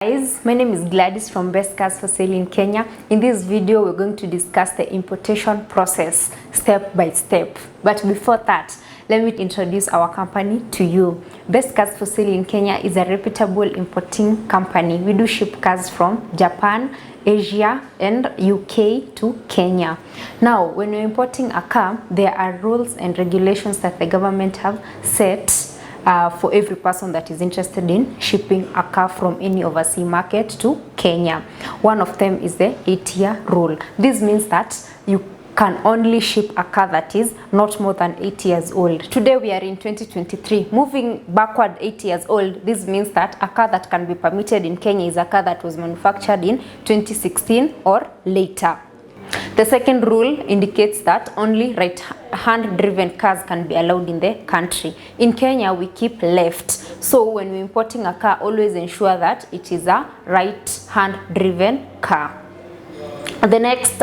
Guys, my name is Gladys from Best Cars for Sale in Kenya. In this video, we're going to discuss the importation process step by step. But before that, let me introduce our company to you. Best Cars for Sale in Kenya is a reputable importing company. We do ship cars from Japan, Asia, and UK to Kenya. Now, when you're importing a car, there are rules and regulations that the government have set for every person that is interested in shipping a car from any overseas market to Kenya. One of them is the 8-year rule. This means that you can only ship a car that is not more than 8 years old. Today we are in 2023. Moving backward 8 years old, this means that a car that can be permitted in Kenya is a car that was manufactured in 2016 or later. The second rule indicates that only right-hand driven cars can be allowed in the country. In Kenya, we keep left. So when we're importing a car, always ensure that it is a right-hand driven car. The next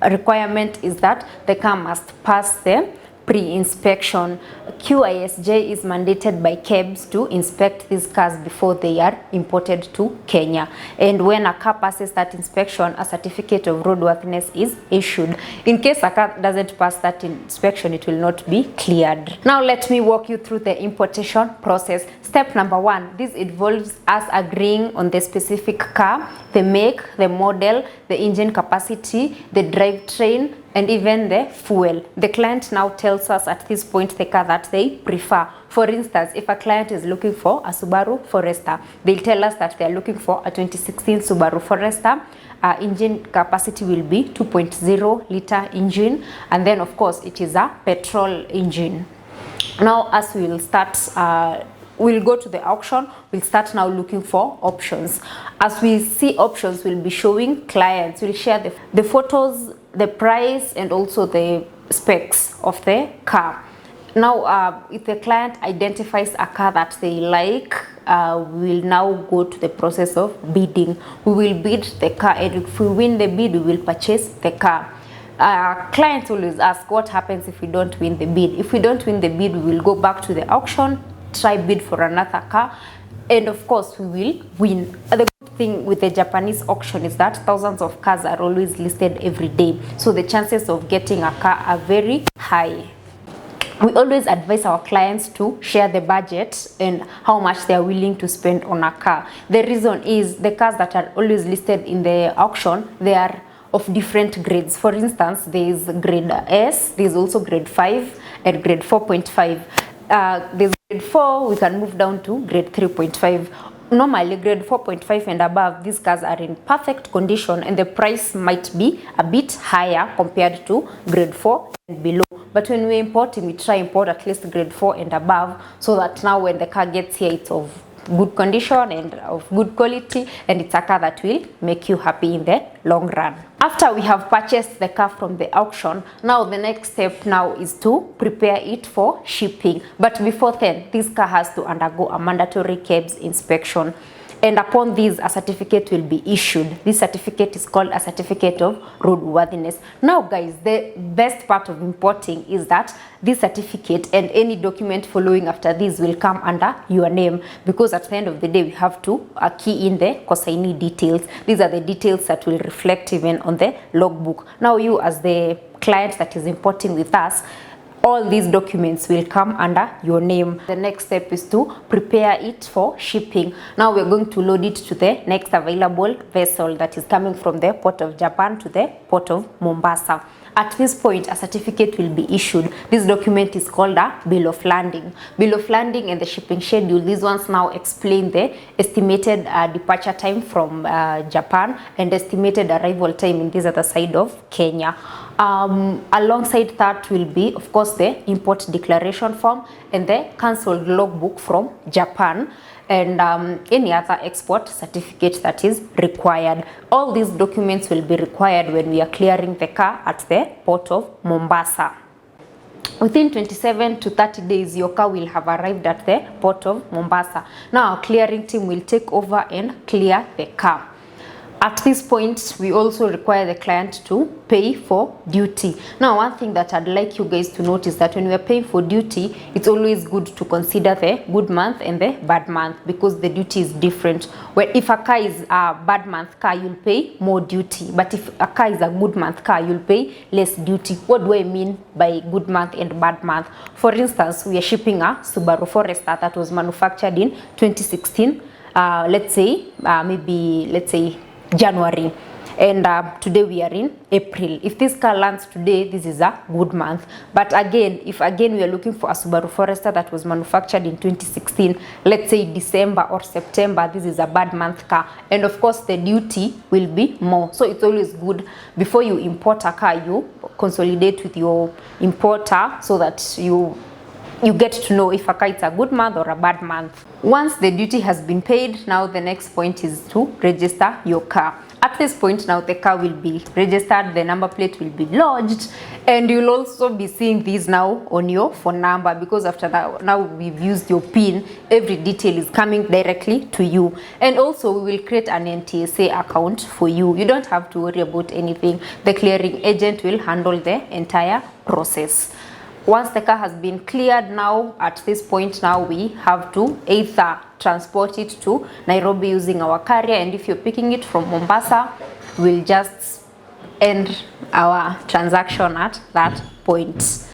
requirement is that the car must pass the pre-inspection. QISJ is mandated by KEBS to inspect these cars before they are imported to Kenya. And when a car passes that inspection, a certificate of roadworthiness is issued. In case a car doesn't pass that inspection, it will not be cleared. Now let me walk you through the importation process. Step number 1, this involves us agreeing on the specific car, the make, the model, the engine capacity, the drivetrain, and even the fuel. The client now tells us at this point the car that they prefer. For instance, if a client is looking for a Subaru Forester, they'll tell us that they're looking for a 2016 Subaru Forester. Engine capacity will be 2.0 liter engine, and then of course it is a petrol engine. Now as we will start we'll go to the auction. We'll start now looking for options. As we see options, we'll be showing clients. We'll share the photos, the price, and also the specs of the car. Now, if the client identifies a car that they like, we'll now go to the process of bidding. We will bid the car, and if we win the bid, we will purchase the car. Clients always ask, what happens if we don't win the bid? If we don't win the bid, we will go back to the auction, try bid for another car, and of course we will win. The good thing with the Japanese auction is that thousands of cars are always listed every day, so the chances of getting a car are very high. We always advise our clients to share the budget and how much they are willing to spend on a car. The reason is the cars that are always listed in the auction, they are of different grades. For instance, there is grade S, there is also grade 5 and grade 4.5. There's grade 4, we can move down to grade 3.5. Normally grade 4.5 and above, these cars are in perfect condition and the price might be a bit higher compared to grade 4 and below. But when we're importing, we try import at least grade 4 and above, so that now when the car gets here, it's of good condition and of good quality, and it's a car that will make you happy in the long run. After we have purchased the car from the auction, now the next step now is to prepare it for shipping. But before then, this car has to undergo a mandatory KEBS inspection. And upon this, a certificate will be issued. This certificate is called a certificate of roadworthiness. Now guys, the best part of importing is that this certificate and any document following after this will come under your name, because at the end of the day we have to key in the consignee details. These are the details that will reflect even on the logbook. Now you, as the client that is importing with us, all these documents will come under your name. The next step is to prepare it for shipping. Now we're going to load it to the next available vessel that is coming from the port of Japan to the port of Mombasa. At this point, a certificate will be issued. This document is called a bill of landing. Bill of landing and the shipping schedule, these ones now explain the estimated departure time from Japan and estimated arrival time in this other side of Kenya. Alongside that will be, of course, the import declaration form and the cancelled logbook from Japan, and any other export certificate that is required. All these documents will be required when we are clearing the car at the port of Mombasa. Within 27 to 30 days, your car will have arrived at the port of Mombasa. Now our clearing team will take over and clear the car. At this point, we also require the client to pay for duty. Now, one thing that I'd like you guys to notice that when we are paying for duty, it's always good to consider the good month and the bad month, because the duty is different. Where if a car is a bad month car, you'll pay more duty. But if a car is a good month car, you'll pay less duty. What do I mean by good month and bad month? For instance, we are shipping a Subaru Forester that was manufactured in 2016. Let's say January, and today we are in April. If this car lands today, this is a good month. But again, if we are looking for a Subaru Forester that was manufactured in 2016, let's say December or September, this is a bad month car, and of course the duty will be more. So it's always good, before you import a car, you consolidate with your importer so that you get to know if a car is a good month or a bad month. Once the duty has been paid, now the next point is to register your car. At this point now, the car will be registered, the number plate will be lodged, and you'll also be seeing these now on your phone number, because after that, now we've used your PIN, every detail is coming directly to you. And also we will create an NTSA account for you. You don't have to worry about anything. The clearing agent will handle the entire process. Once the car has been cleared, now at this point now we have to either transport it to Nairobi using our carrier, and if you're picking it from Mombasa, we'll just end our transaction at that point.